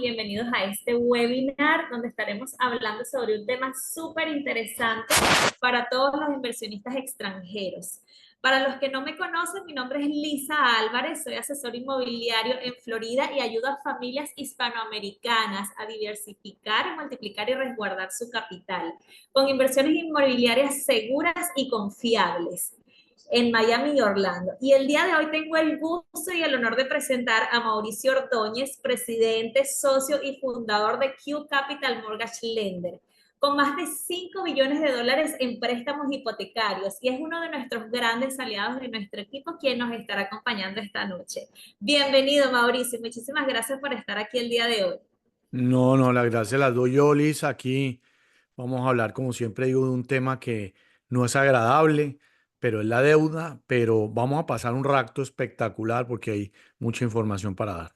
bienvenidos a este webinar donde estaremos hablando sobre un tema súper interesante para todos los inversionistas extranjeros. Para los que no me conocen, mi nombre es Lisa Álvarez, soy asesor inmobiliario en Florida y ayudo a familias hispanoamericanas a diversificar, multiplicar y resguardar su capital con inversiones inmobiliarias seguras y confiables en Miami y Orlando. Y el día de hoy tengo el gusto y el honor de presentar a Mauricio Ordóñez, presidente, socio y fundador de Q Capital Mortgage Lender, con más de 5 billones de dólares en préstamos hipotecarios, y es uno de nuestros grandes aliados de nuestro equipo quien nos estará acompañando esta noche. Bienvenido, Mauricio, muchísimas gracias por estar aquí el día de hoy. No, las gracias las doy yo, Liz. Aquí vamos a hablar, como siempre digo, de un tema que no es agradable, pero es la deuda, pero vamos a pasar un rato espectacular porque hay mucha información para dar.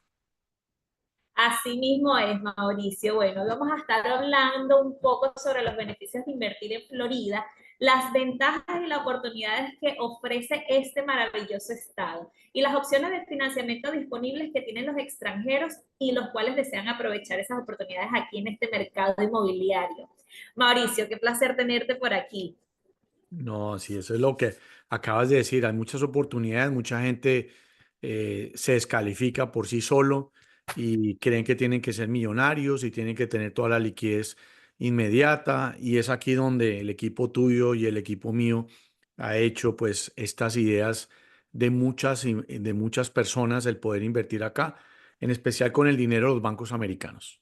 Así mismo es, Mauricio. Bueno, vamos a estar hablando un poco sobre los beneficios de invertir en Florida, las ventajas y las oportunidades que ofrece este maravilloso estado y las opciones de financiamiento disponibles que tienen los extranjeros y los cuales desean aprovechar esas oportunidades aquí en este mercado inmobiliario. Mauricio, qué placer tenerte por aquí. No, sí, eso es lo que acabas de decir. Hay muchas oportunidades, mucha gente se descalifica por sí solo y creen que tienen que ser millonarios y tienen que tener toda la liquidez inmediata. Y es aquí donde el equipo tuyo y el equipo mío ha hecho pues estas ideas de muchas personas el poder invertir acá, en especial con el dinero de los bancos americanos.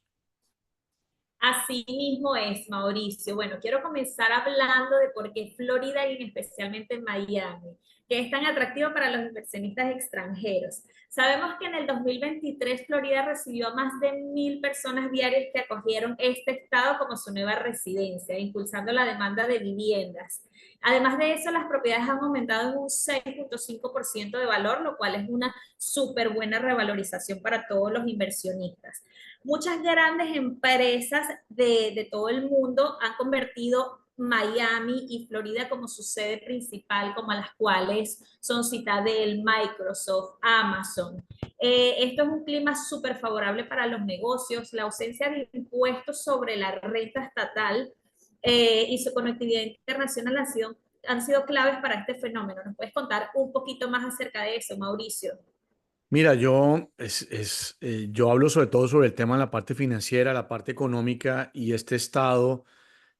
Así mismo es, Mauricio. Bueno, quiero comenzar hablando de por qué Florida y especialmente Miami, que es tan atractivo para los inversionistas extranjeros. Sabemos que en el 2023 Florida recibió a más de 1.000 personas diarias que acogieron este estado como su nueva residencia, impulsando la demanda de viviendas. Además de eso, las propiedades han aumentado en un 6.5% de valor, lo cual es una súper buena revalorización para todos los inversionistas. Muchas grandes empresas de todo el mundo han convertido Miami y Florida como su sede principal, como a las cuales son Citadel, Microsoft, Amazon. Esto es un clima súper favorable para los negocios, la ausencia de impuestos sobre la renta estatal y su conectividad internacional han sido claves para este fenómeno. ¿Nos puedes contar un poquito más acerca de eso, Mauricio? Mira, yo hablo sobre todo sobre el tema de la parte financiera, la parte económica y este estado,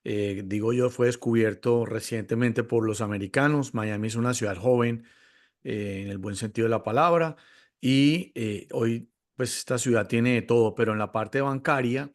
digo yo, fue descubierto recientemente por los americanos. Miami es una ciudad joven, en el buen sentido de la palabra, y hoy pues esta ciudad tiene de todo, pero en la parte bancaria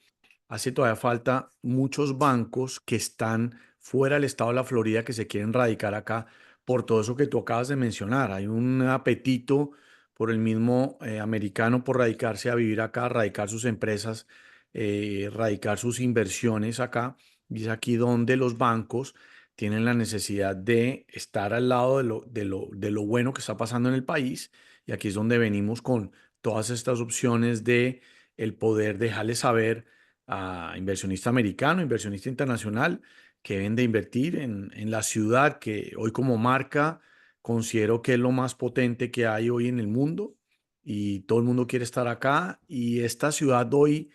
hace todavía falta muchos bancos que están fuera del estado de la Florida que se quieren radicar acá por todo eso que tú acabas de mencionar. Hay un apetito por el mismo americano por radicarse a vivir acá, radicar sus empresas, radicar sus inversiones acá. Y es aquí donde los bancos tienen la necesidad de estar al lado de lo bueno que está pasando en el país. Y aquí es donde venimos con todas estas opciones de el poder dejarles saber a inversionista americano, inversionista internacional, que deben de invertir en la ciudad que hoy como marca considero que es lo más potente que hay hoy en el mundo y todo el mundo quiere estar acá y esta ciudad hoy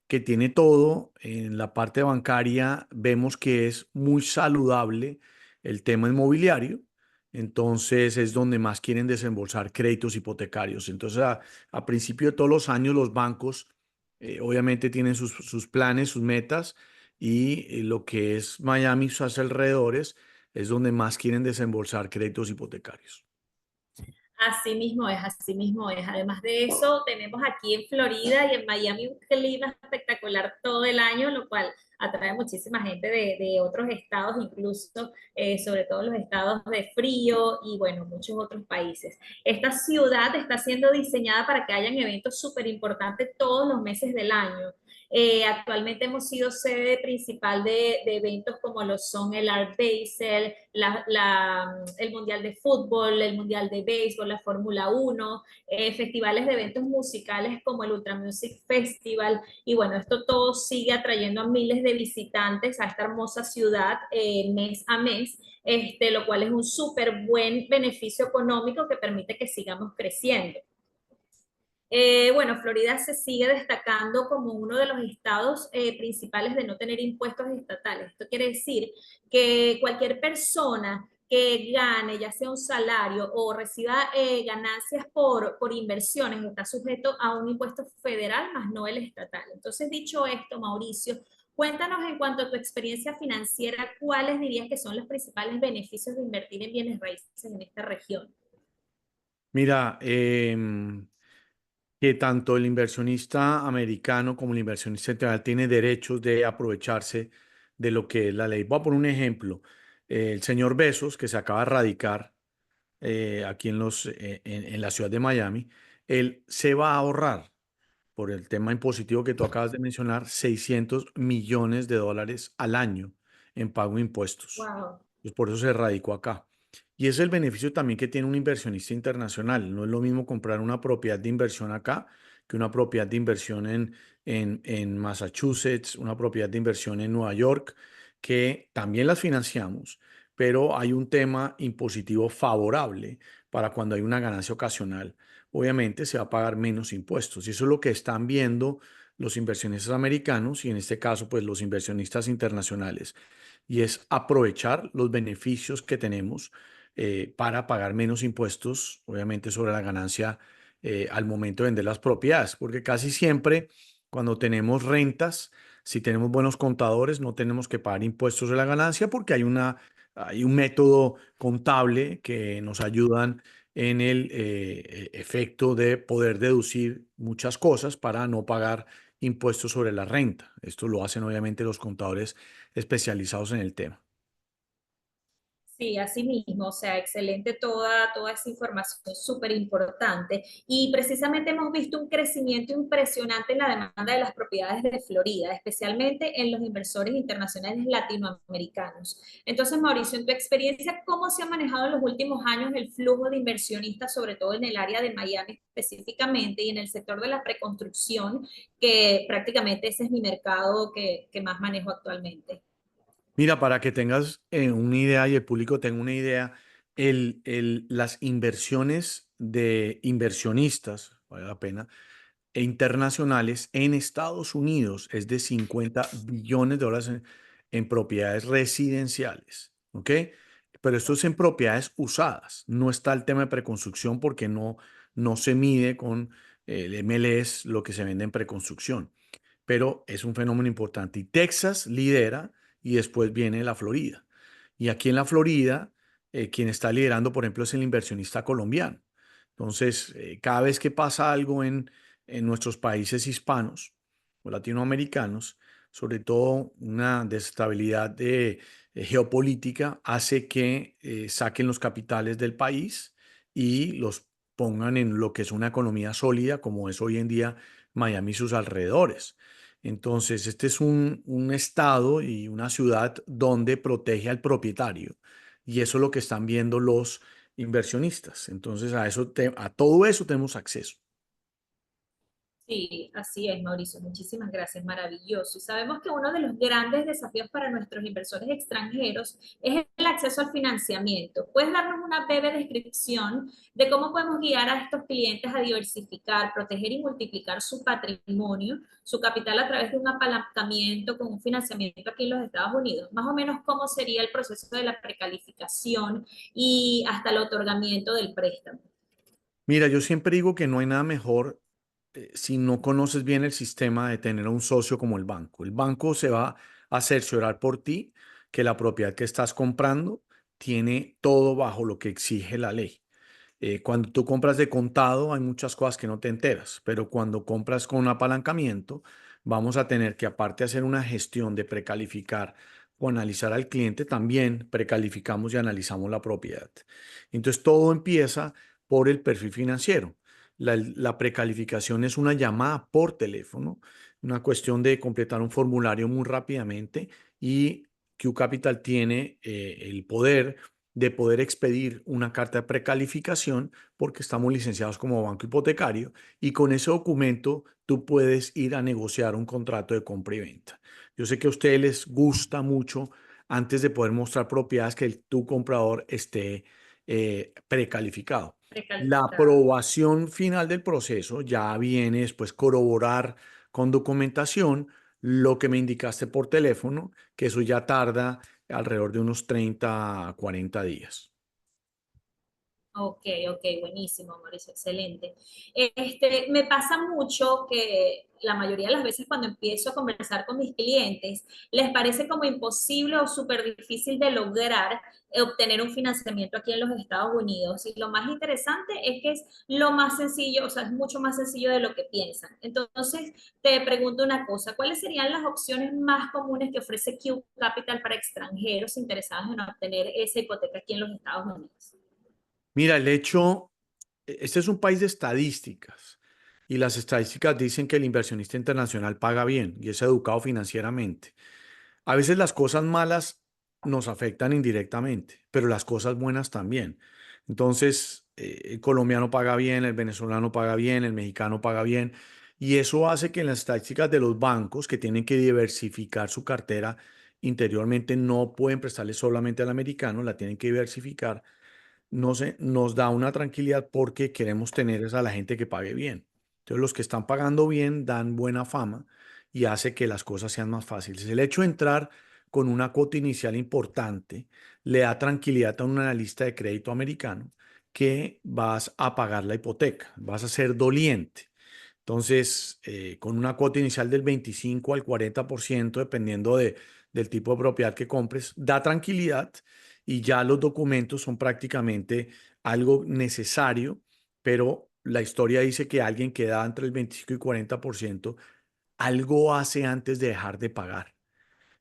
que tiene todo en la parte bancaria vemos que es muy saludable el tema inmobiliario. Entonces es donde más quieren desembolsar créditos hipotecarios. Entonces a principio de todos los años los bancos obviamente tienen sus planes, sus metas y lo que es Miami y sus alrededores es donde más quieren desembolsar créditos hipotecarios. Así mismo es, así mismo es. Además de eso, tenemos aquí en Florida y en Miami un clima espectacular todo el año, lo cual atrae muchísima gente de otros estados, incluso sobre todo los estados de frío y bueno, muchos otros países. Esta ciudad está siendo diseñada para que hayan eventos súper importantes todos los meses del año. Actualmente hemos sido sede principal de eventos como lo son el Art Basel, el Mundial de Fútbol, el Mundial de Béisbol, la Fórmula 1, festivales de eventos musicales como el Ultra Music Festival. Y bueno, esto todo sigue atrayendo a miles de visitantes a esta hermosa ciudad mes a mes, lo cual es un súper buen beneficio económico que permite que sigamos creciendo. Bueno, Florida se sigue destacando como uno de los estados principales de no tener impuestos estatales. Esto quiere decir que cualquier persona que gane, ya sea un salario o reciba ganancias por inversiones, está sujeto a un impuesto federal más no el estatal. Entonces, dicho esto, Mauricio, cuéntanos en cuanto a tu experiencia financiera, ¿cuáles dirías que son los principales beneficios de invertir en bienes raíces en esta región? Mira, que tanto el inversionista americano como el inversionista internacional tiene derechos de aprovecharse de lo que es la ley. Voy a poner un ejemplo. El señor Bezos, que se acaba de radicar aquí en la ciudad de Miami, él se va a ahorrar por el tema impositivo que tú acabas de mencionar, $600 millones al año en pago de impuestos. Wow. Pues por eso se radicó acá. Y es el beneficio también que tiene un inversionista internacional. No es lo mismo comprar una propiedad de inversión acá que una propiedad de inversión en Massachusetts, una propiedad de inversión en Nueva York, que también las financiamos, pero hay un tema impositivo favorable para cuando hay una ganancia ocasional. Obviamente se va a pagar menos impuestos. Y eso es lo que están viendo los inversionistas americanos y en este caso, pues los inversionistas internacionales. Y es aprovechar los beneficios que tenemos para pagar menos impuestos, obviamente sobre la ganancia al momento de vender las propiedades, porque casi siempre cuando tenemos rentas, si tenemos buenos contadores, no tenemos que pagar impuestos de la ganancia porque hay un método contable que nos ayudan en el efecto de poder deducir muchas cosas para no pagar impuestos sobre la renta. Esto lo hacen obviamente los contadores especializados en el tema. Sí, así mismo, o sea, excelente toda esa información, súper importante. Y precisamente hemos visto un crecimiento impresionante en la demanda de las propiedades de Florida, especialmente en los inversores internacionales latinoamericanos. Entonces, Mauricio, en tu experiencia, ¿cómo se ha manejado en los últimos años el flujo de inversionistas, sobre todo en el área de Miami específicamente y en el sector de la preconstrucción, que prácticamente ese es mi mercado que más manejo actualmente? Mira, para que tengas una idea y el público tenga una idea, las inversiones de inversionistas, vale la pena, e internacionales en Estados Unidos es de $50 billones en propiedades residenciales, ¿ok? Pero esto es en propiedades usadas, no está el tema de preconstrucción porque no se mide con el MLS lo que se vende en preconstrucción, pero es un fenómeno importante. Y Texas lidera y después viene la Florida. Y aquí en la Florida, quien está liderando, por ejemplo, es el inversionista colombiano. Entonces, cada vez que pasa algo en nuestros países hispanos o latinoamericanos, sobre todo una desestabilidad geopolítica, hace que saquen los capitales del país y los pongan en lo que es una economía sólida, como es hoy en día Miami y sus alrededores. Entonces, este es un estado y una ciudad donde protege al propietario. Y eso es lo que están viendo los inversionistas. Entonces, a todo eso tenemos acceso. Sí, así es, Mauricio. Muchísimas gracias. Maravilloso. Y sabemos que uno de los grandes desafíos para nuestros inversores extranjeros es el acceso al financiamiento. ¿Puedes darnos una breve descripción de cómo podemos guiar a estos clientes a diversificar, proteger y multiplicar su patrimonio, su capital a través de un apalancamiento con un financiamiento aquí en los Estados Unidos? Más o menos cómo sería el proceso de la precalificación y hasta el otorgamiento del préstamo. Mira, yo siempre digo que no hay nada mejor si no conoces bien el sistema de tener a un socio como el banco. El banco se va a cerciorar por ti que la propiedad que estás comprando tiene todo bajo lo que exige la ley. Cuando tú compras de contado hay muchas cosas que no te enteras, pero cuando compras con apalancamiento, vamos a tener que aparte de hacer una gestión de precalificar o analizar al cliente, también precalificamos y analizamos la propiedad. Entonces todo empieza por el perfil financiero. La precalificación es una llamada por teléfono, una cuestión de completar un formulario muy rápidamente y Q Capital tiene el poder de poder expedir una carta de precalificación porque estamos licenciados como banco hipotecario y con ese documento tú puedes ir a negociar un contrato de compra y venta. Yo sé que a ustedes les gusta mucho antes de poder mostrar propiedades que tu comprador esté precalificado. La Precalificado. aprobación final del proceso ya viene después corroborar con documentación lo que me indicaste por teléfono, que eso ya tarda alrededor de unos 30 a 40 días. Ok, ok, buenísimo, Mauricio, excelente. Me pasa mucho que la mayoría de las veces cuando empiezo a conversar con mis clientes, les parece como imposible o súper difícil de lograr obtener un financiamiento aquí en los Estados Unidos. Y lo más interesante es que es lo más sencillo, o sea, es mucho más sencillo de lo que piensan. Entonces, te pregunto una cosa, ¿cuáles serían las opciones más comunes que ofrece Q Capital para extranjeros interesados en obtener esa hipoteca aquí en los Estados Unidos? Mira, este es un país de estadísticas y las estadísticas dicen que el inversionista internacional paga bien y es educado financieramente. A veces las cosas malas nos afectan indirectamente, pero las cosas buenas también. Entonces, el colombiano paga bien, el venezolano paga bien, el mexicano paga bien, y eso hace que en las estadísticas de los bancos que tienen que diversificar su cartera interiormente no pueden prestarle solamente al americano, la tienen que diversificar, nos da una tranquilidad porque queremos tener es a la gente que pague bien. Entonces, los que están pagando bien dan buena fama y hace que las cosas sean más fáciles. El hecho de entrar con una cuota inicial importante le da tranquilidad a un analista de crédito americano que vas a pagar la hipoteca, vas a ser doliente. Entonces, con una cuota inicial del 25 al 40%, dependiendo del tipo de propiedad que compres, da tranquilidad y ya los documentos son prácticamente algo necesario, pero la historia dice que alguien que da entre el 25 y 40% algo hace antes de dejar de pagar.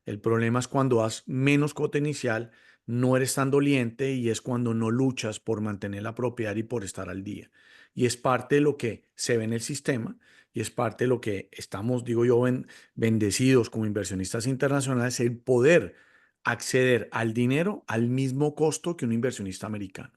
El problema es cuando das menos cuota inicial, no eres tan doliente y es cuando no luchas por mantener la propiedad y por estar al día. Y es parte de lo que se ve en el sistema y es parte de lo que estamos, digo yo, bendecidos como inversionistas internacionales, el poder acceder al dinero al mismo costo que un inversionista americano.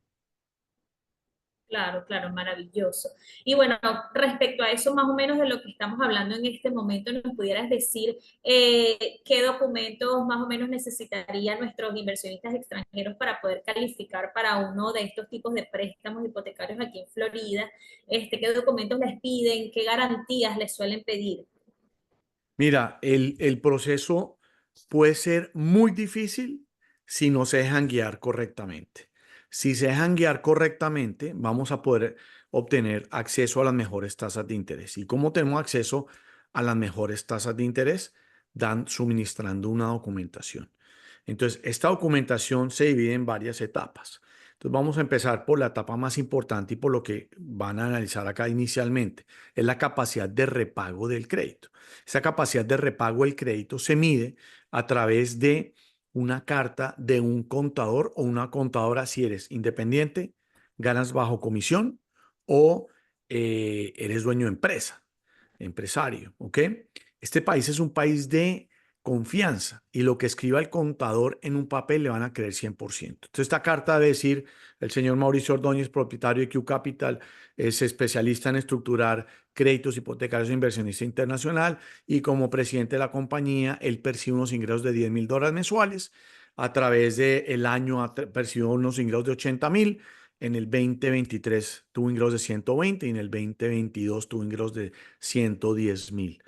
Claro, claro, maravilloso. Y bueno, respecto a eso, más o menos de lo que estamos hablando en este momento, ¿nos pudieras decir qué documentos más o menos necesitarían nuestros inversionistas extranjeros para poder calificar para uno de estos tipos de préstamos hipotecarios aquí en Florida? ¿Qué documentos les piden? ¿Qué garantías les suelen pedir? Mira, el proceso puede ser muy difícil si no se dejan guiar correctamente. Si se dejan guiar correctamente, vamos a poder obtener acceso a las mejores tasas de interés. ¿Y cómo tenemos acceso a las mejores tasas de interés? Suministrando una documentación. Entonces, esta documentación se divide en varias etapas. Entonces, vamos a empezar por la etapa más importante y por lo que van a analizar acá inicialmente. Es la capacidad de repago del crédito. Esa capacidad de repago del crédito se mide a través de una carta de un contador o una contadora si eres independiente, ganas bajo comisión o eres dueño de empresa, empresario, ¿ok? Este país es un país de confianza y lo que escriba el contador en un papel le van a creer 100%. Entonces, esta carta debe decir, el señor Mauricio Ordóñez, propietario de Q Capital, es especialista en estructurar créditos hipotecarios e inversionista internacional y como presidente de la compañía, él percibe unos ingresos de $10,000 mensuales. A través del año percibió unos ingresos de 80,000. En el 2023 tuvo ingresos de 120 y en el 2022 tuvo ingresos de 110,000.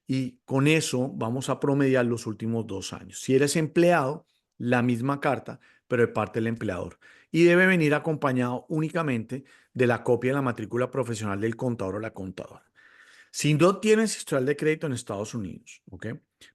Y con eso vamos a promediar los últimos 2 años. Si eres empleado, la misma carta, pero de parte del empleador. Y debe venir acompañado únicamente de la copia de la matrícula profesional del contador o la contadora. Si no tienes historial de crédito en Estados Unidos, ¿ok?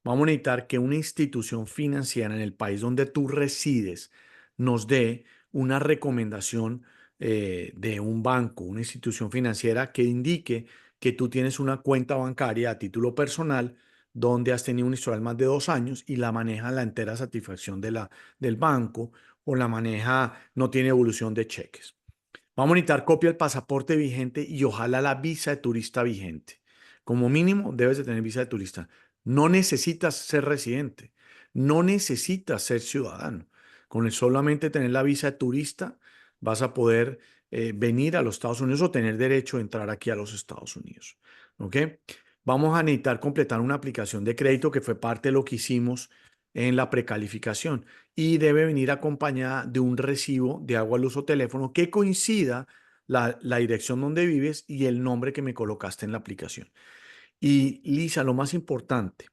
Vamos a necesitar que una institución financiera en el país donde tú resides nos dé una recomendación de un banco, una institución financiera que indique que tú tienes una cuenta bancaria a título personal donde has tenido un historial más de 2 años y la maneja la entera satisfacción del banco o la maneja, no tiene evolución de cheques. Vamos a necesitar copia del pasaporte vigente y ojalá la visa de turista vigente. Como mínimo, debes de tener visa de turista. No necesitas ser residente, no necesitas ser ciudadano. Con el solamente tener la visa de turista, vas a poder venir a los Estados Unidos o tener derecho a entrar aquí a los Estados Unidos. ¿Ok? Vamos a necesitar completar una aplicación de crédito que fue parte de lo que hicimos en la precalificación y debe venir acompañada de un recibo de agua, luz o teléfono que coincida la dirección donde vives y el nombre que me colocaste en la aplicación. Y Lisa, lo más importante,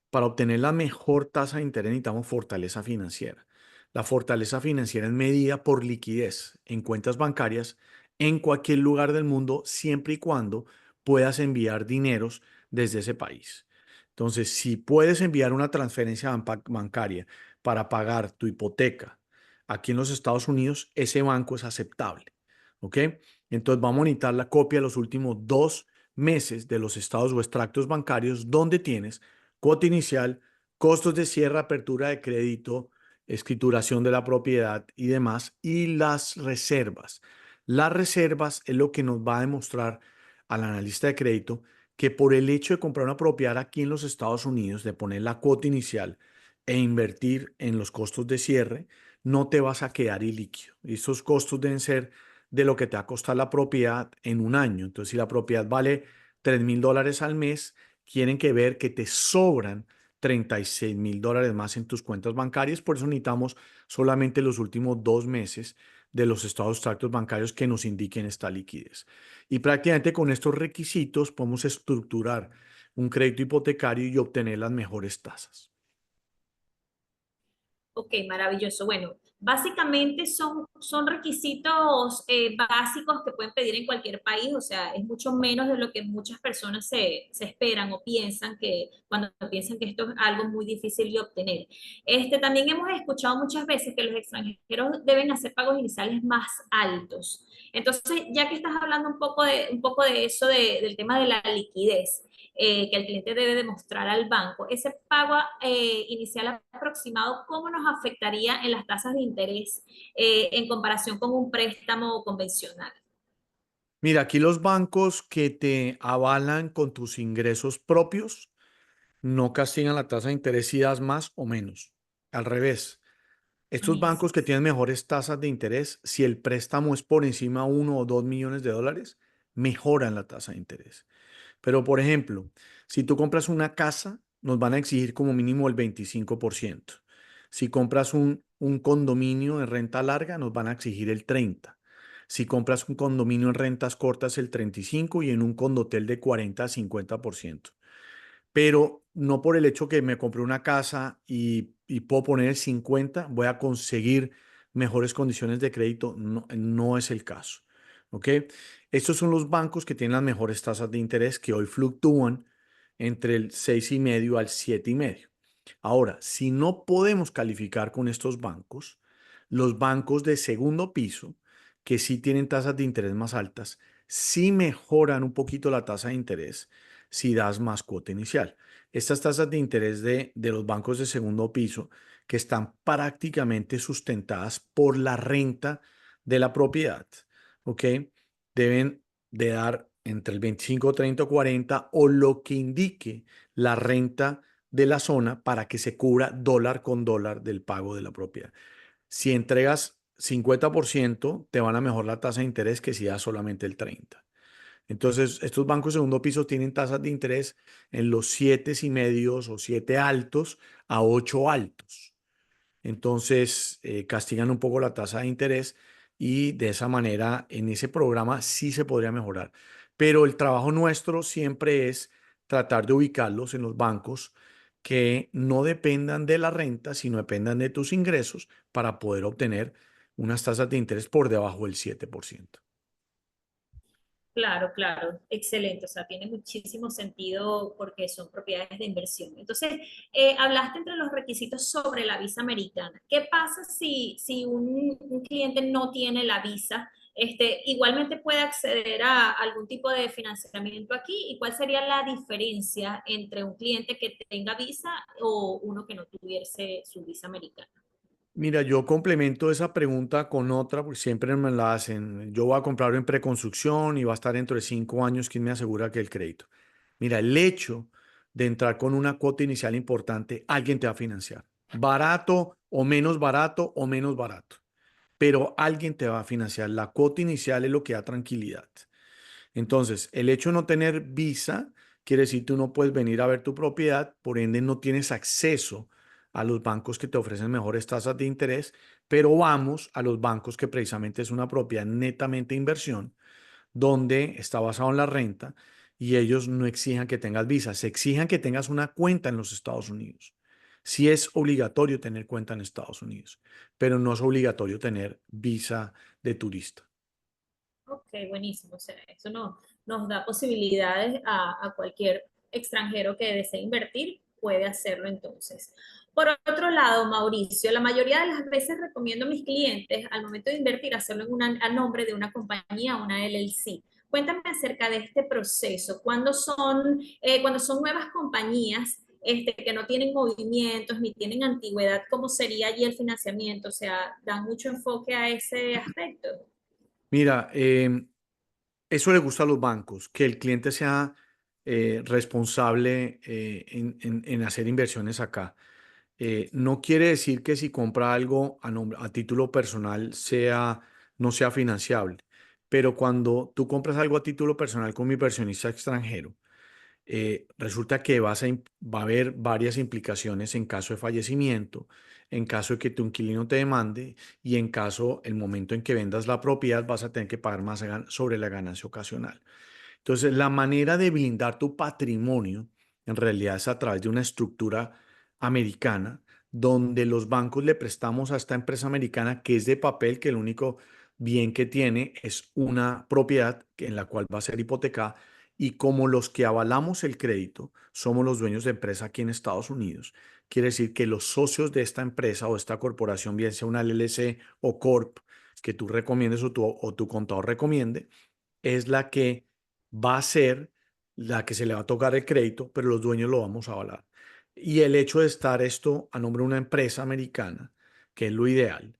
para obtener la mejor tasa de interés necesitamos fortaleza financiera. La fortaleza financiera es medida por liquidez en cuentas bancarias en cualquier lugar del mundo, siempre y cuando puedas enviar dineros desde ese país. Entonces, si puedes enviar una transferencia bancaria para pagar tu hipoteca aquí en los Estados Unidos, ese banco es aceptable. ¿Ok? Entonces, vamos a necesitar la copia de los últimos 2 meses de los estados o extractos bancarios donde tienes cuota inicial, costos de cierre, apertura de crédito, escrituración de la propiedad y demás, y las reservas. Las reservas es lo que nos va a demostrar al analista de crédito que por el hecho de comprar una propiedad aquí en los Estados Unidos, de poner la cuota inicial e invertir en los costos de cierre, no te vas a quedar ilíquido. Esos costos deben ser de lo que te va a costar la propiedad en un año. Entonces, si la propiedad vale $3,000 al mes, quieren que ver que te sobran $36,000 más en tus cuentas bancarias. Por eso necesitamos solamente los últimos 2 meses de los estados extractos bancarios que nos indiquen esta liquidez. Y prácticamente con estos requisitos podemos estructurar un crédito hipotecario y obtener las mejores tasas. Ok, maravilloso. Bueno, básicamente son requisitos básicos que pueden pedir en cualquier país, o sea, es mucho menos de lo que muchas personas se esperan o piensan que cuando piensan que esto es algo muy difícil de obtener. También hemos escuchado muchas veces que los extranjeros deben hacer pagos iniciales más altos. Entonces, ya que estás hablando un poco de eso, del tema de la liquidez, que el cliente debe demostrar al banco. Ese pago inicial aproximado, ¿cómo nos afectaría en las tasas de interés en comparación con un préstamo convencional? Mira, aquí los bancos que te avalan con tus ingresos propios no castigan la tasa de interés si das más o menos. Al revés, estos Ay, bancos que tienen mejores tasas de interés, si el préstamo es por encima de $1 o 2 millones, mejoran la tasa de interés. Pero, por ejemplo, si tú compras una casa, nos van a exigir como mínimo el 25%. Si compras un condominio en renta larga, nos van a exigir el 30%. Si compras un condominio en rentas cortas, el 35% y en un condotel de 40 a 50%. Pero no por el hecho que me compré una casa y puedo poner el 50, voy a conseguir mejores condiciones de crédito. No, no es el caso. ¿Ok? Estos son los bancos que tienen las mejores tasas de interés que hoy fluctúan entre el 6,5 al 7,5. Ahora, si no podemos calificar con estos bancos, los bancos de segundo piso, que sí tienen tasas de interés más altas, sí mejoran un poquito la tasa de interés si das más cuota inicial. Estas tasas de interés de los bancos de segundo piso, que están prácticamente sustentadas por la renta de la propiedad, ¿ok? Deben de dar entre el 25, 30 o 40 o lo que indique la renta de la zona para que se cubra dólar con dólar del pago de la propiedad. Si entregas 50%, te van a mejorar la tasa de interés que si das solamente el 30%. Entonces, estos bancos de segundo piso tienen tasas de interés en los 7,5 o 7 altos a 8 altos. Entonces, castigan un poco la tasa de interés y de esa manera en ese programa sí se podría mejorar. Pero el trabajo nuestro siempre es tratar de ubicarlos en los bancos que no dependan de la renta, sino dependan de tus ingresos para poder obtener unas tasas de interés por debajo del 7%. Claro, claro, excelente. O sea, tiene muchísimo sentido porque son propiedades de inversión. Entonces, hablaste entre los requisitos sobre la visa americana. ¿Qué pasa si un cliente no tiene la visa? Igualmente puede acceder a algún tipo de financiamiento aquí. ¿Y cuál sería la diferencia entre un cliente que tenga visa o uno que no tuviese su visa americana? Mira, yo complemento esa pregunta con otra, porque siempre me la hacen. Yo voy a comprar en preconstrucción y va a estar dentro de 5 años. ¿Quién me asegura que el crédito? Mira, el hecho de entrar con una cuota inicial importante, alguien te va a financiar. Barato o menos barato, pero alguien te va a financiar. La cuota inicial es lo que da tranquilidad. Entonces, el hecho de no tener visa quiere decir que tú no puedes venir a ver tu propiedad, por ende no tienes acceso a los bancos que te ofrecen mejores tasas de interés, pero vamos a los bancos que precisamente es una propiedad netamente de inversión, donde está basado en la renta y ellos no exijan que tengas visa, se exijan que tengas una cuenta en los Estados Unidos. Sí es obligatorio tener cuenta en Estados Unidos, pero no es obligatorio tener visa de turista. Ok, buenísimo. O sea, eso nos da posibilidades a cualquier extranjero que desee invertir, puede hacerlo entonces. Por otro lado, Mauricio, la mayoría de las veces recomiendo a mis clientes al momento de invertir hacerlo a nombre de una compañía, una LLC. Cuéntame acerca de este proceso. Cuando son nuevas compañías que no tienen movimientos ni tienen antigüedad, ¿cómo sería allí el financiamiento? O sea, ¿dan mucho enfoque a ese aspecto? Mira, eso le gusta a los bancos, que el cliente sea responsable en hacer inversiones acá. No quiere decir que si compra algo a título personal no sea financiable, pero cuando tú compras algo a título personal con mi inversionista extranjero, resulta que va a haber varias implicaciones en caso de fallecimiento, en caso de que tu inquilino te demande y en caso, el momento en que vendas la propiedad, vas a tener que pagar más sobre la ganancia ocasional. Entonces, la manera de blindar tu patrimonio en realidad es a través de una estructura americana donde los bancos le prestamos a esta empresa americana que es de papel, que el único bien que tiene es una propiedad en la cual va a ser hipotecada y como los que avalamos el crédito somos los dueños de empresa aquí en Estados Unidos, quiere decir que los socios de esta empresa o esta corporación, bien sea una LLC o Corp, que tú recomiendes o tu contador recomiende, es la que va a ser la que se le va a tocar el crédito, pero los dueños lo vamos a avalar. Y el hecho de estar esto a nombre de una empresa americana, que es lo ideal,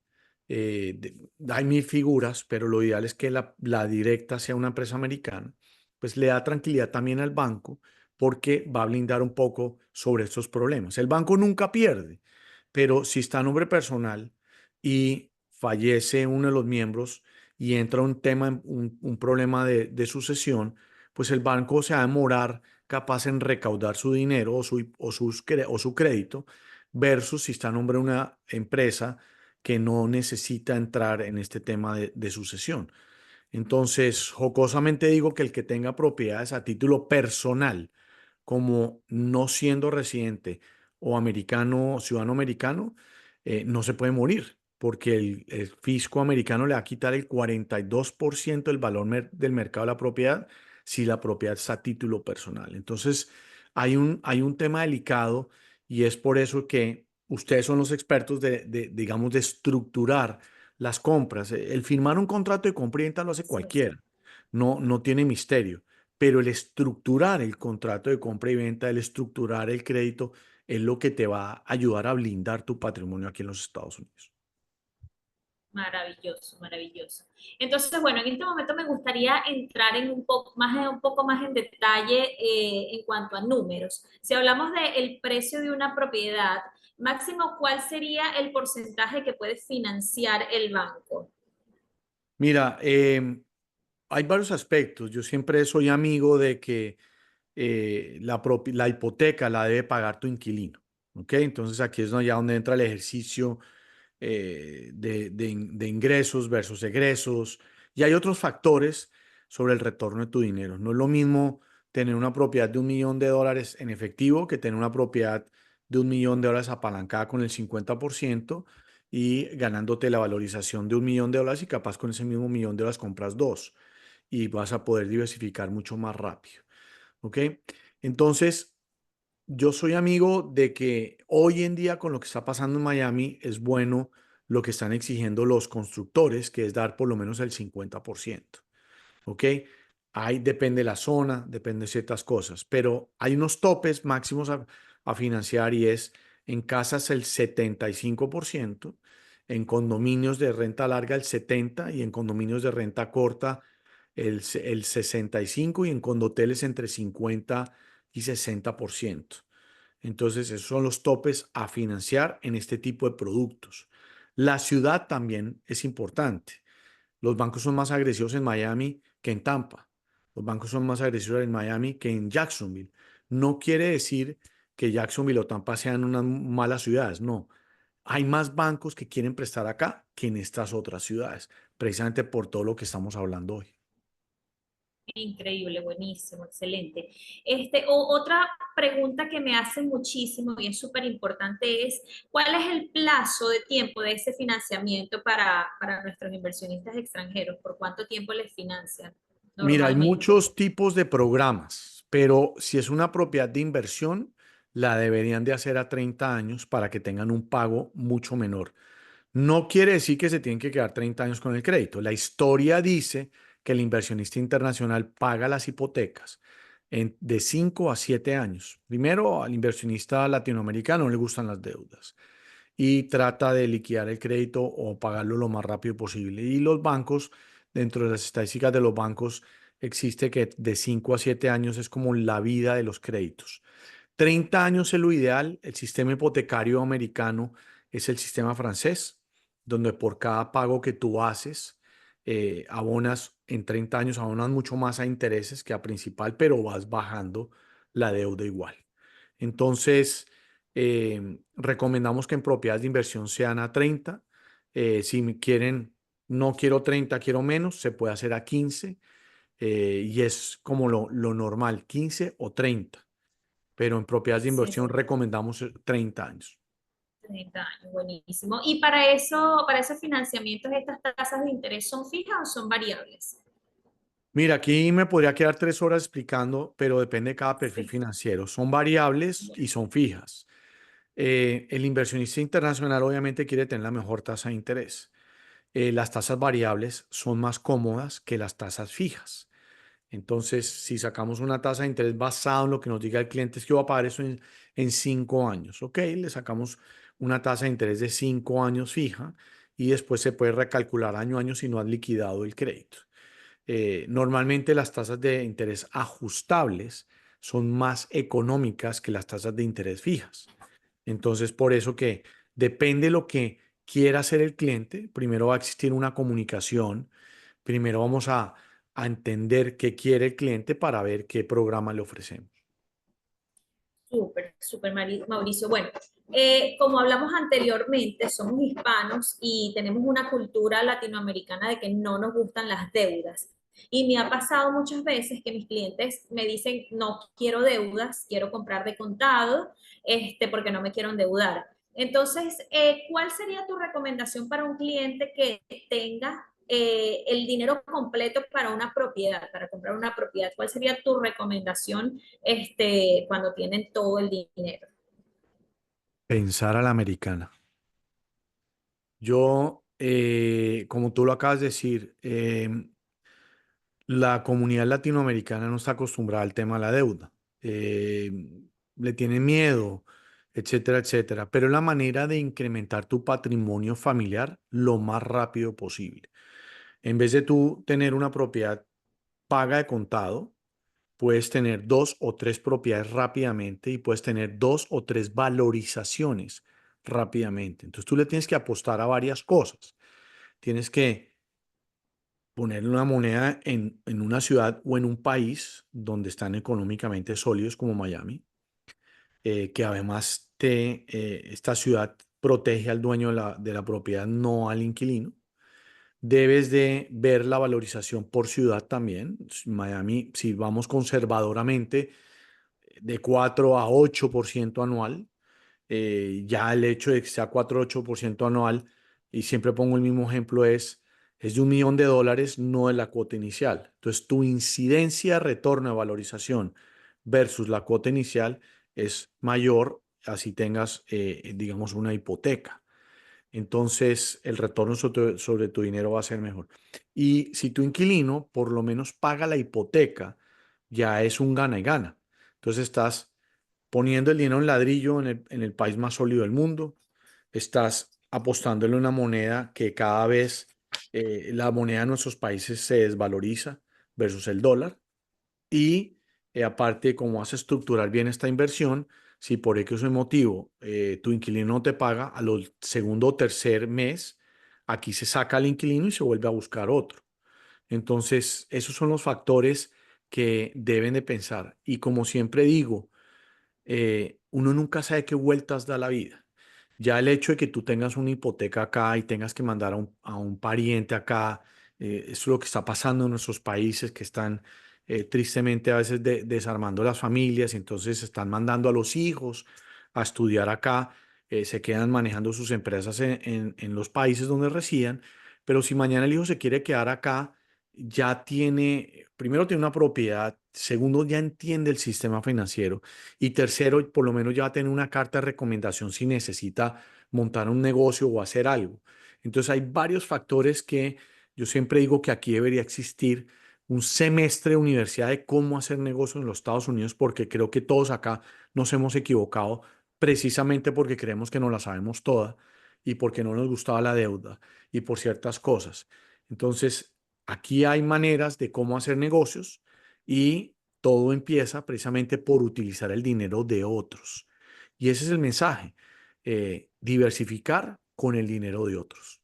hay mil figuras, pero lo ideal es que la directa sea una empresa americana, pues le da tranquilidad también al banco porque va a blindar un poco sobre estos problemas. El banco nunca pierde, pero si está a nombre personal y fallece uno de los miembros, y entra un problema de sucesión, pues el banco se va a demorar capaz en recaudar su dinero o su crédito versus si está a nombre de una empresa que no necesita entrar en este tema de sucesión. Entonces, jocosamente digo que el que tenga propiedades a título personal, como no siendo residente o americano, ciudadano americano, no se puede morir, porque el fisco americano le va a quitar el 42% del valor del mercado de la propiedad si la propiedad está a título personal. Entonces, hay un tema delicado y es por eso que ustedes son los expertos digamos, de estructurar las compras. El firmar un contrato de compra y venta lo hace Sí, cualquiera, no tiene misterio, pero el estructurar el contrato de compra y venta, el estructurar el crédito, es lo que te va a ayudar a blindar tu patrimonio aquí en los Estados Unidos. maravilloso, maravilloso. Entonces, bueno, en este momento me gustaría entrar un poco más en detalle en cuanto a números. Si hablamos del precio de una propiedad, máximo, ¿cuál sería el porcentaje que puede financiar el banco? Mira, hay varios aspectos. Yo siempre soy amigo de que la hipoteca la debe pagar tu inquilino. ¿Ok? Entonces aquí es ya donde entra el ejercicio de ingresos versus egresos. Y hay otros factores sobre el retorno de tu dinero. No es lo mismo tener una propiedad de $1 millón en efectivo que tener una propiedad de $1 millón apalancada con el 50% y ganándote la valorización de $1 millón y capaz con ese mismo $1 millón compras dos y vas a poder diversificar mucho más rápido. ¿Ok? Entonces, yo soy amigo de que hoy en día con lo que está pasando en Miami es bueno lo que están exigiendo los constructores, que es dar por lo menos el 50%. ¿Ok? Ahí depende la zona, depende de ciertas cosas, pero hay unos topes máximos a financiar y es en casas el 75%, en condominios de renta larga el 70% y en condominios de renta corta el 65% y en condoteles entre 50 y 60%. Entonces, esos son los topes a financiar en este tipo de productos. La ciudad también es importante. Los bancos son más agresivos en Miami que en Tampa. Los bancos son más agresivos en Miami que en Jacksonville. No quiere decir que Jacksonville o Tampa sean unas malas ciudades. No, hay más bancos que quieren prestar acá que en estas otras ciudades, precisamente por todo lo que estamos hablando hoy. Increíble, buenísimo, excelente. Otra pregunta que me hacen muchísimo y es súper importante es, ¿cuál es el plazo de tiempo de ese financiamiento para nuestros inversionistas extranjeros? ¿Por cuánto tiempo les financian Mira, hay normalmente? muchos tipos de programas, pero si es una propiedad de inversión, la deberían de hacer a 30 años para que tengan un pago mucho menor. No quiere decir que se tienen que quedar 30 años con el crédito. La historia dice que el inversionista internacional paga las hipotecas de 5 a 7 años. Primero, al inversionista latinoamericano no le gustan las deudas y trata de liquidar el crédito o pagarlo lo más rápido posible. Y los bancos, dentro de las estadísticas de los bancos, existe que de 5 a 7 años es como la vida de los créditos. 30 años es lo ideal. El sistema hipotecario americano es el sistema francés, donde por cada pago que tú haces, abonas en 30 años, abonas mucho más a intereses que a principal, pero vas bajando la deuda igual. Entonces, recomendamos que en propiedades de inversión sean a 30. Si quieren, no quiero 30, quiero menos, se puede hacer a 15, y es como lo normal, 15 o 30, pero en propiedades de inversión Excelente. recomendamos 30 años. 30 años, buenísimo. ¿Y para esos financiamientos, estas tasas de interés son fijas o son variables? Mira, aquí me podría quedar 3 horas explicando, pero depende de cada perfil Sí. financiero. Son variables y son fijas. El inversionista internacional obviamente quiere tener la mejor tasa de interés. Las tasas variables son más cómodas que las tasas fijas. Entonces, si sacamos una tasa de interés basada en lo que nos diga el cliente, es que va a pagar eso en 5 años. Ok, le sacamos una tasa de interés de 5 años fija y después se puede recalcular año a año si no has liquidado el crédito. Normalmente las tasas de interés ajustables son más económicas que las tasas de interés fijas. Entonces, por eso que depende de lo que quiera hacer el cliente, primero va a existir una comunicación, primero vamos a entender qué quiere el cliente para ver qué programa le ofrecemos. Súper, súper, Mauricio. Bueno, como hablamos anteriormente, somos hispanos y tenemos una cultura latinoamericana de que no nos gustan las deudas. Y me ha pasado muchas veces que mis clientes me dicen, no quiero deudas, quiero comprar de contado, porque no me quiero endeudar. Entonces, ¿cuál sería tu recomendación para un cliente que tenga el dinero completo para una propiedad, para comprar una propiedad? ¿Cuál sería tu recomendación cuando tienen todo el dinero? Pensar a la americana. Yo, como tú lo acabas de decir, la comunidad latinoamericana no está acostumbrada al tema de la deuda. Eh, Le tiene miedo, etcétera, etcétera. Pero es la manera de incrementar tu patrimonio familiar lo más rápido posible. En vez de tú tener una propiedad paga de contado, puedes tener 2 o 3 propiedades rápidamente y puedes tener 2 o 3 valorizaciones rápidamente. Entonces tú le tienes que apostar a varias cosas. Tienes que poner una moneda en una ciudad o en un país donde están económicamente sólidos como Miami, que además esta ciudad protege al dueño de la propiedad, no al inquilino. Debes de ver la valorización por ciudad también. Miami, si vamos conservadoramente, de 4 a 8% anual. Ya el hecho de que sea 4 o 8% anual, y siempre pongo el mismo ejemplo, es de $1.000.000, no de la cuota inicial. Entonces, tu incidencia de retorno de valorización versus la cuota inicial es mayor, así tengas, digamos, una hipoteca. Entonces, el retorno sobre tu dinero va a ser mejor. Y si tu inquilino por lo menos paga la hipoteca, ya es un gana y gana. Entonces, estás poniendo el dinero en ladrillo en el país más sólido del mundo, estás apostándole una moneda que cada vez la moneda de nuestros países se desvaloriza versus el dólar. Y aparte, como vas a estructurar bien esta inversión, si por X motivo tu inquilino no te paga, a los segundo o tercer mes, aquí se saca al inquilino y se vuelve a buscar otro. Entonces, esos son los factores que deben de pensar. Y como siempre digo, uno nunca sabe qué vueltas da la vida. Ya el hecho de que tú tengas una hipoteca acá y tengas que mandar a un pariente acá, es lo que está pasando en nuestros países que están tristemente a veces desarmando las familias y entonces están mandando a los hijos a estudiar acá, se quedan manejando sus empresas en los países donde residan, pero si mañana el hijo se quiere quedar acá, ya tiene, primero tiene una propiedad, segundo ya entiende el sistema financiero y tercero, por lo menos ya va a tener una carta de recomendación si necesita montar un negocio o hacer algo. Entonces hay varios factores que yo siempre digo que aquí debería existir un semestre de universidad de cómo hacer negocios en los Estados Unidos, porque creo que todos acá nos hemos equivocado precisamente porque creemos que no la sabemos toda y porque no nos gustaba la deuda y por ciertas cosas. Entonces, aquí hay maneras de cómo hacer negocios y todo empieza precisamente por utilizar el dinero de otros. Y ese es el mensaje, diversificar con el dinero de otros.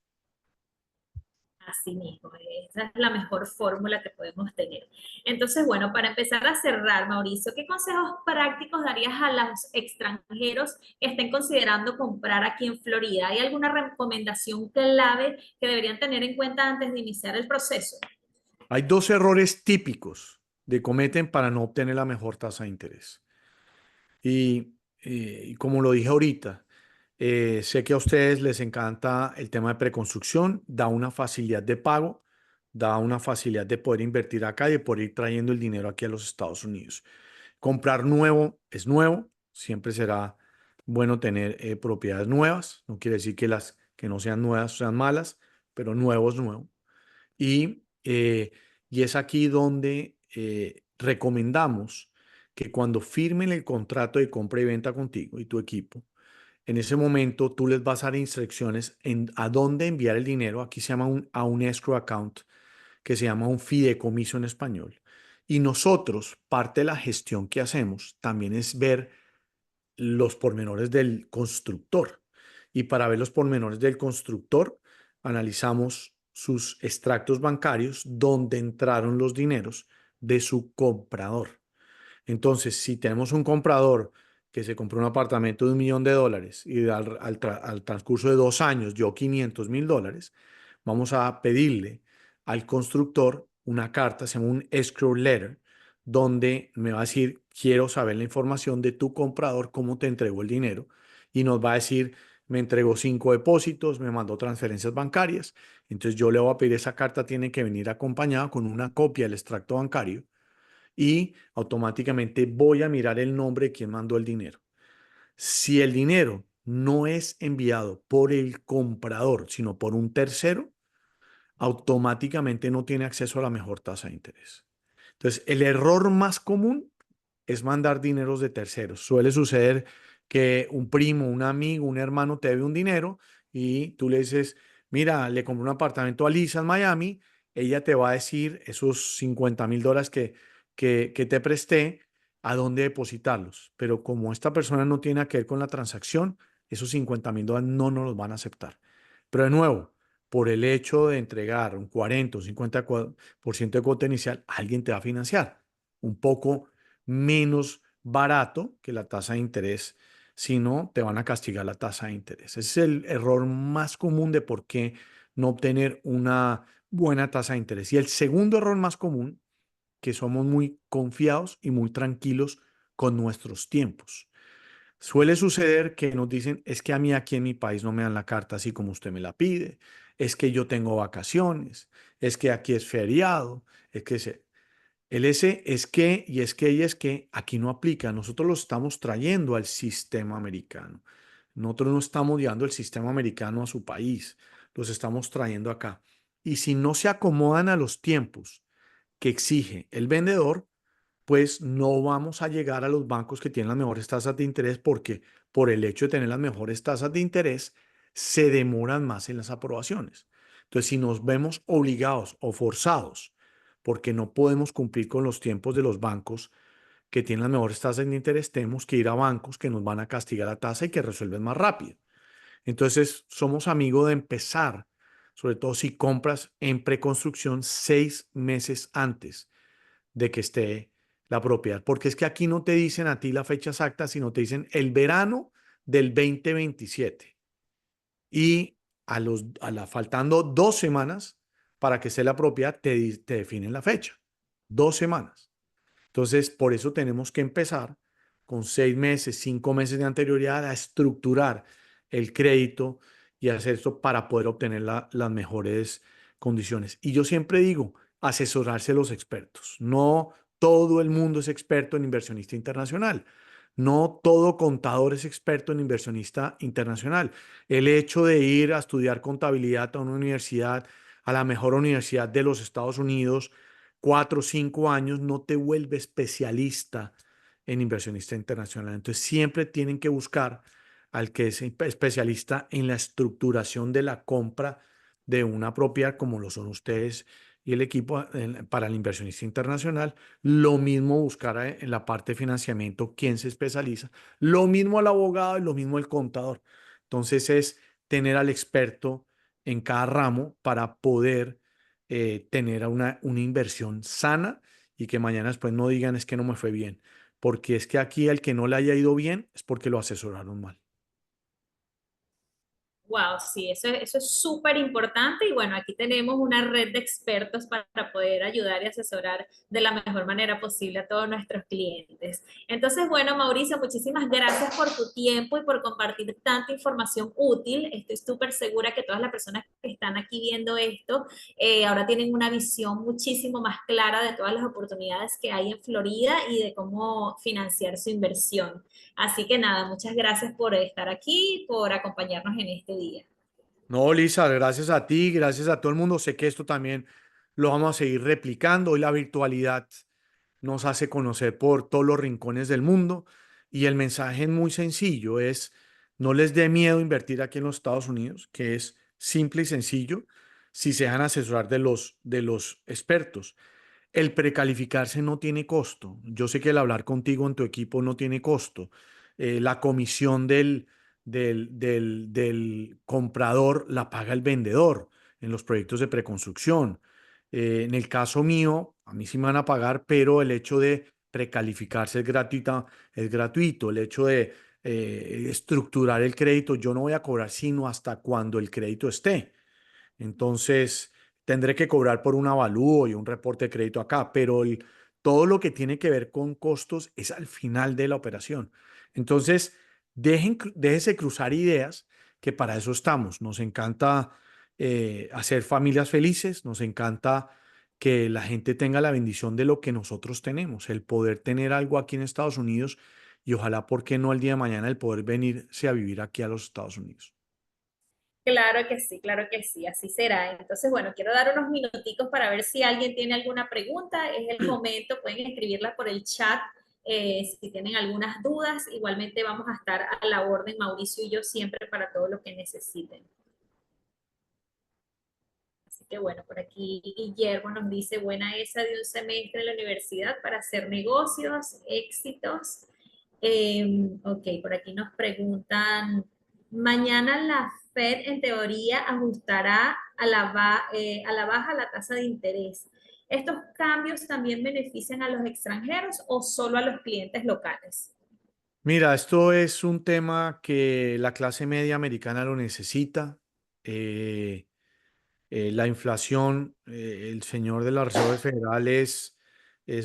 Así mismo, esa es la mejor fórmula que podemos tener. Entonces, bueno, para empezar a cerrar, Mauricio, ¿qué consejos prácticos darías a los extranjeros que estén considerando comprar aquí en Florida? ¿Hay alguna recomendación clave que deberían tener en cuenta antes de iniciar el proceso? Hay dos errores típicos de cometen para no obtener la mejor tasa de interés. Y como lo dije ahorita, sé que a ustedes les encanta el tema de preconstrucción, da una facilidad de pago, da una facilidad de poder invertir acá y de poder ir trayendo el dinero aquí a los Estados Unidos. Comprar nuevo es nuevo, siempre será bueno tener propiedades nuevas, no quiere decir que las que no sean nuevas sean malas, pero nuevo es nuevo. Y es aquí donde recomendamos que cuando firmen el contrato de compra y venta contigo y tu equipo, en ese momento tú les vas a dar instrucciones en a dónde enviar el dinero. Aquí se llama a un escrow account, que se llama un fideicomiso en español. Y nosotros, parte de la gestión que hacemos también es ver los pormenores del constructor. Y para ver los pormenores del constructor, analizamos sus extractos bancarios donde entraron los dineros de su comprador. Entonces, si tenemos un comprador que se compró un apartamento de $1 millón y al transcurso de 2 años dio $500,000, vamos a pedirle al constructor una carta, se llama un escrow letter, donde me va a decir, quiero saber la información de tu comprador, cómo te entregó el dinero, y nos va a decir, me entregó 5 depósitos, me mandó transferencias bancarias. Entonces yo le voy a pedir esa carta, tiene que venir acompañada con una copia del extracto bancario y automáticamente voy a mirar el nombre de quien mandó el dinero. Si el dinero no es enviado por el comprador, sino por un tercero, automáticamente no tiene acceso a la mejor tasa de interés. Entonces, el error más común es mandar dineros de terceros. Suele suceder que un primo, un amigo, un hermano te debe un dinero y tú le dices, mira, le compré un apartamento a Lisa en Miami, ella te va a decir esos $50,000 que te presté, a dónde depositarlos. Pero como esta persona no tiene que ver con la transacción, esos $50,000 no nos los van a aceptar. Pero de nuevo, por el hecho de entregar un 40 o 50% de cuota inicial, alguien te va a financiar un poco menos barato que la tasa de interés, si no, te van a castigar la tasa de interés. Ese es el error más común de por qué no obtener una buena tasa de interés. Y el segundo error más común, que somos muy confiados y muy tranquilos con nuestros tiempos. Suele suceder que nos dicen, es que a mí aquí en mi país no me dan la carta así como usted me la pide, es que yo tengo vacaciones, es que aquí es feriado, es que el S es que, y es que, y es que aquí no aplica. Nosotros lo estamos trayendo al sistema americano. Nosotros no estamos llevando el sistema americano a su país, los estamos trayendo acá. Y si no se acomodan a los tiempos que exige el vendedor, pues no vamos a llegar a los bancos que tienen las mejores tasas de interés porque por el hecho de tener las mejores tasas de interés se demoran más en las aprobaciones. Entonces, si nos vemos obligados o forzados porque no podemos cumplir con los tiempos de los bancos que tienen las mejores tasas de interés, tenemos que ir a bancos que nos van a castigar la tasa y que resuelven más rápido. Entonces, somos amigos de empezar, sobre todo si compras en preconstrucción 6 meses antes de que esté la propiedad, porque es que aquí no te dicen a ti la fecha exacta, sino te dicen el verano del 2027 y faltando 2 semanas para que esté la propiedad, te definen la fecha. 2 semanas. Entonces, por eso tenemos que empezar con 6 meses, 5 meses de anterioridad a estructurar el crédito y hacer esto para poder obtener las mejores condiciones. Y yo siempre digo, asesorarse a los expertos. No todo el mundo es experto en inversionista internacional. No todo contador es experto en inversionista internacional. El hecho de ir a estudiar contabilidad a una universidad, a la mejor universidad de los Estados Unidos, 4 o 5 años, no te vuelve especialista en inversionista internacional. Entonces, siempre tienen que buscar al que es especialista en la estructuración de la compra de una propiedad, como lo son ustedes y el equipo para el inversionista internacional. Lo mismo buscar en la parte de financiamiento, quién se especializa. Lo mismo al abogado y lo mismo el contador. Entonces, es tener al experto en cada ramo para poder tener una inversión sana y que mañana después no digan es que no me fue bien, porque es que aquí el que no le haya ido bien es porque lo asesoraron mal. Wow, sí, eso es súper importante y bueno, aquí tenemos una red de expertos para poder ayudar y asesorar de la mejor manera posible a todos nuestros clientes. Entonces, bueno, Mauricio, muchísimas gracias por tu tiempo y por compartir tanta información útil. Estoy súper segura que todas las personas que están aquí viendo esto ahora tienen una visión muchísimo más clara de todas las oportunidades que hay en Florida y de cómo financiar su inversión. Así que nada, muchas gracias por estar aquí, por acompañarnos en este día. No, Lisa, gracias a ti, gracias a todo el mundo. Sé que esto también lo vamos a seguir replicando. Hoy la virtualidad nos hace conocer por todos los rincones del mundo y el mensaje es muy sencillo, es no les dé miedo invertir aquí en los Estados Unidos, que es simple y sencillo si se dejan asesorar de los expertos. El precalificarse no tiene costo. Yo sé que el hablar contigo en tu equipo no tiene costo. La comisión del comprador la paga el vendedor en los proyectos de preconstrucción. En el caso mío, a mí sí me van a pagar, pero el hecho de precalificarse es gratuita, es gratuito. El hecho de estructurar el crédito, yo no voy a cobrar sino hasta cuando el crédito esté. Entonces, tendré que cobrar por un avalúo y un reporte de crédito acá, pero todo lo que tiene que ver con costos es al final de la operación. Entonces, déjense cruzar ideas, que para eso estamos. Nos encanta hacer familias felices, nos encanta que la gente tenga la bendición de lo que nosotros tenemos, el poder tener algo aquí en Estados Unidos y ojalá, ¿por qué no el día de mañana el poder venirse a vivir aquí a los Estados Unidos? Claro que sí, así será. Entonces, bueno, quiero dar unos minuticos para ver si alguien tiene alguna pregunta. Es el momento, pueden escribirla por el chat si tienen algunas dudas. Igualmente vamos a estar a la orden, Mauricio y yo, siempre para todo lo que necesiten. Así que bueno, por aquí Guillermo nos dice, buena esa de un semestre en la universidad para hacer negocios, éxitos. Ok, por aquí nos preguntan, mañana la Fed en teoría ajustará a la baja la tasa de interés. ¿Estos cambios también benefician a los extranjeros o solo a los clientes locales? Mira, esto es un tema que la clase media americana lo necesita. Eh, la inflación, el señor de la Reserva Federal es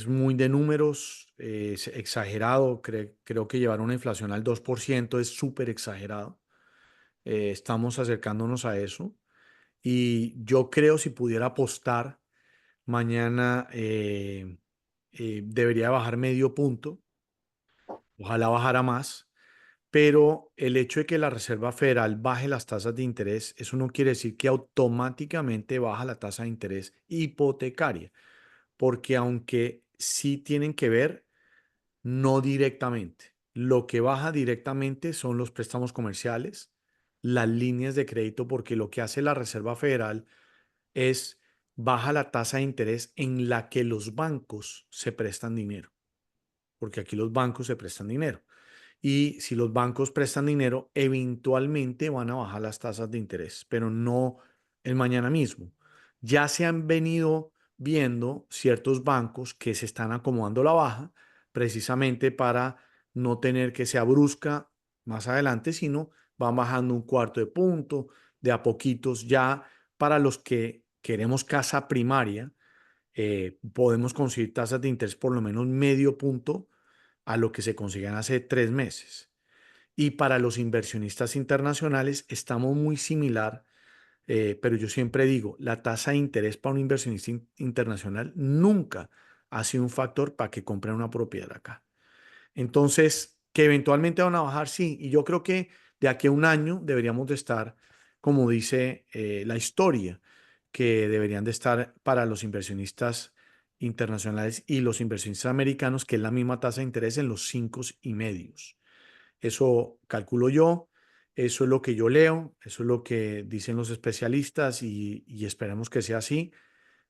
muy de números, es exagerado. Creo que llevar una inflación al 2% es súper exagerado. Estamos acercándonos a eso. Y yo creo, si pudiera apostar, mañana debería bajar medio punto. Ojalá bajara más. Pero el hecho de que la Reserva Federal baje las tasas de interés, eso no quiere decir que automáticamente baja la tasa de interés hipotecaria, porque aunque sí tienen que ver, no directamente. Lo que baja directamente son los préstamos comerciales, las líneas de crédito, porque lo que hace la Reserva Federal es baja la tasa de interés en la que los bancos se prestan dinero, porque aquí los bancos se prestan dinero. Y si los bancos prestan dinero, eventualmente van a bajar las tasas de interés, pero no el mañana mismo. Ya se han venido viendo ciertos bancos que se están acomodando la baja precisamente para no tener que sea brusca más adelante, sino van bajando un cuarto de punto, de a poquitos ya para los que queremos casa primaria, podemos conseguir tasas de interés por lo menos medio punto a lo que se consiguen hace 3 meses. Y para los inversionistas internacionales estamos muy similar, pero yo siempre digo, la tasa de interés para un inversionista internacional nunca ha sido un factor para que compren una propiedad acá. Entonces, que eventualmente van a bajar, sí. Y yo creo que de aquí a un año deberíamos de estar, como dice la historia, que deberían de estar para los inversionistas internacionales y los inversionistas americanos, que es la misma tasa de interés en los 5,5. Eso calculo yo, eso es lo que yo leo, eso es lo que dicen los especialistas y esperemos que sea así.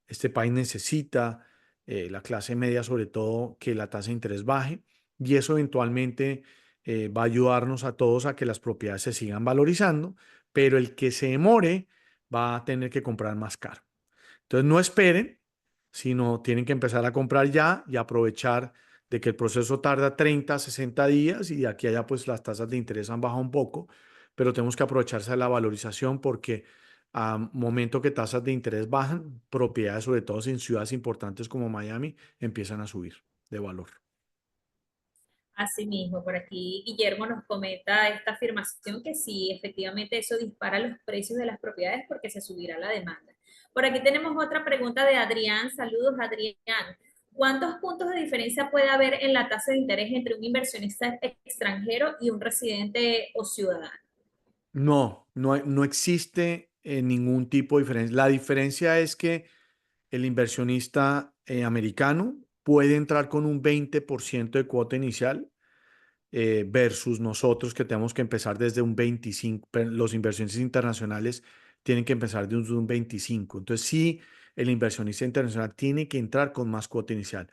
Este país necesita, la clase media sobre todo, que la tasa de interés baje y eso eventualmente va a ayudarnos a todos a que las propiedades se sigan valorizando, pero el que se demore va a tener que comprar más caro. Entonces no esperen, sino tienen que empezar a comprar ya y aprovechar de que el proceso tarda 30, 60 días y de aquí a allá pues las tasas de interés han bajado un poco, pero tenemos que aprovecharse de la valorización porque a momento que tasas de interés bajan, propiedades, sobre todo en ciudades importantes como Miami, empiezan a subir de valor. Asimismo, por aquí Guillermo nos comenta esta afirmación que sí, efectivamente eso dispara los precios de las propiedades porque se subirá la demanda. Por aquí tenemos otra pregunta de Adrián. Saludos, Adrián. ¿Cuántos puntos de diferencia puede haber en la tasa de interés entre un inversionista extranjero y un residente o ciudadano? No existe ningún tipo de diferencia. La diferencia es que el inversionista americano puede entrar con un 20% de cuota inicial versus nosotros que tenemos que empezar desde un 25, los inversionistas internacionales tienen que empezar desde un 25. Entonces sí, el inversionista internacional tiene que entrar con más cuota inicial,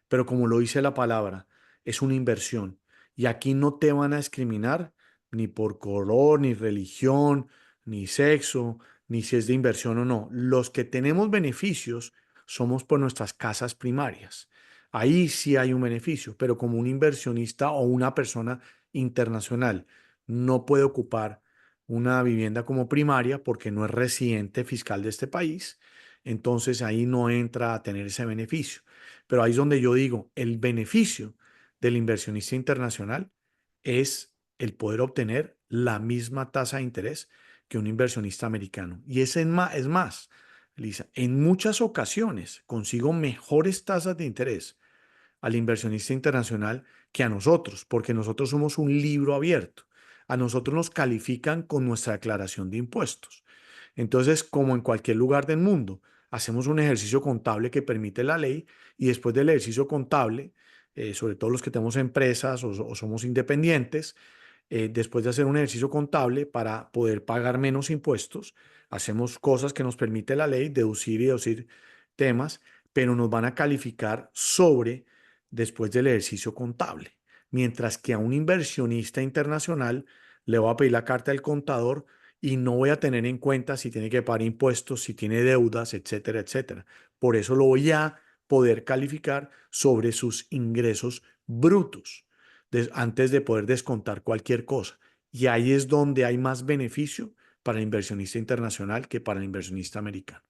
pero como lo dice la palabra, es una inversión y aquí no te van a discriminar ni por color, ni religión, ni sexo, ni si es de inversión o no. Los que tenemos beneficios somos por nuestras casas primarias. Ahí sí hay un beneficio, pero como un inversionista o una persona internacional no puede ocupar una vivienda como primaria porque no es residente fiscal de este país, entonces ahí no entra a tener ese beneficio. Pero ahí es donde yo digo, el beneficio del inversionista internacional es el poder obtener la misma tasa de interés que un inversionista americano. Y es más, Lisa, en muchas ocasiones consigo mejores tasas de interés al inversionista internacional que a nosotros, porque nosotros somos un libro abierto. A nosotros nos califican con nuestra declaración de impuestos. Entonces, como en cualquier lugar del mundo, hacemos un ejercicio contable que permite la ley y después del ejercicio contable, sobre todo los que tenemos empresas o somos independientes, después de hacer un ejercicio contable para poder pagar menos impuestos, hacemos cosas que nos permite la ley, deducir y deducir temas, pero nos van a calificar sobre después del ejercicio contable. Mientras que a un inversionista internacional le voy a pedir la carta del contador y no voy a tener en cuenta si tiene que pagar impuestos, si tiene deudas, etcétera, etcétera. Por eso lo voy a poder calificar sobre sus ingresos brutos antes de poder descontar cualquier cosa. Y ahí es donde hay más beneficio para el inversionista internacional que para el inversionista americano.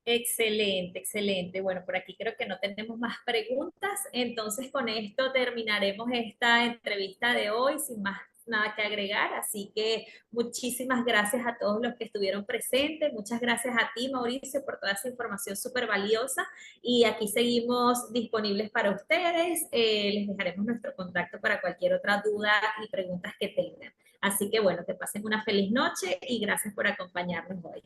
Excelente, excelente. Bueno, por aquí creo que no tenemos más preguntas, entonces con esto terminaremos esta entrevista de hoy sin más nada que agregar, así que muchísimas gracias a todos los que estuvieron presentes, muchas gracias a ti, Mauricio, por toda esa información súper valiosa y aquí seguimos disponibles para ustedes, les dejaremos nuestro contacto para cualquier otra duda y preguntas que tengan. Así que bueno, que pasen una feliz noche y gracias por acompañarnos hoy.